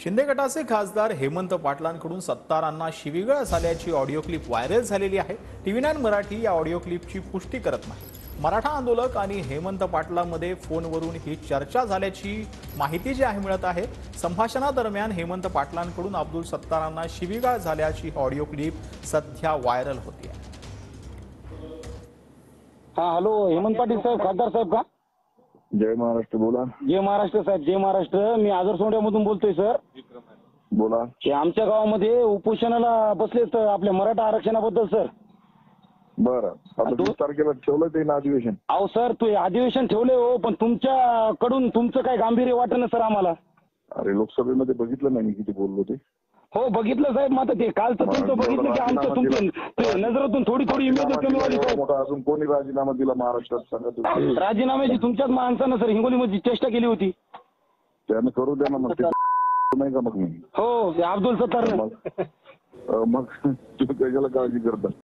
शिंदे गटाचे खासदार हेमंत पाटलांकडून सत्तारांना शिवीगाळ झाल्याची ऑडिओ क्लिप व्हायरल झालेली आहे। TV9 मराठी या ऑडिओ क्लिपची पुष्टी करत नाही। मराठा आंदोलक आणि हेमंत पाटलांमध्ये फोनवरून ही चर्चा झाल्याची माहिती जी आहे मिळत आहे। संभाषणादरम्यान हेमंत पाटलांकडून अब्दुल सत्तारांना शिवीगाळ झाल्याची ऑडिओ क्लिप सध्या व्हायरल होती आहे। हाँ हॅलो, हेमंत पाटील साहेब, खासदार साहेब का? जय महाराष्ट्र, बोला. जय महाराष्ट्र साहेब, जय महाराष्ट्र. मी आदर सोंड्यामधून बोलतोय सर. बोला. की आमच्या गावामध्ये उपोषणाला बसलेत आपल्या मराठा आरक्षणाबद्दल सर. बरं, आता 20 तारखेला ठेवलं ते ना अधिवेशन. अहो सर, तू अधिवेशन ठेवले हो, पण तुमच्याकडून तुमचं काय गांभीर्य वाटेना सर आम्हाला. अरे लोकसभेमध्ये बघितलं नाही मी किती बोललो ते. हो बघितलं साहेब, मात्र ते कालचं तुमचं बघितलं की आमचं तुमच्या नजरेतून थोडी इमेज कमी वाली साहेब. मोठा अजून कोणी राजीनामा दिला महाराष्ट्रात सांगा तुम्ही? राजीनाम्याची तुमच्याच माणसानं सर हिंगोलीमध्ये चेष्टा केली होती. त्यानं करू द्या ना मग ते नाही का मग मी. हो, अब्दुल सत्तार मग तुम्ही कशाला काळजी करता?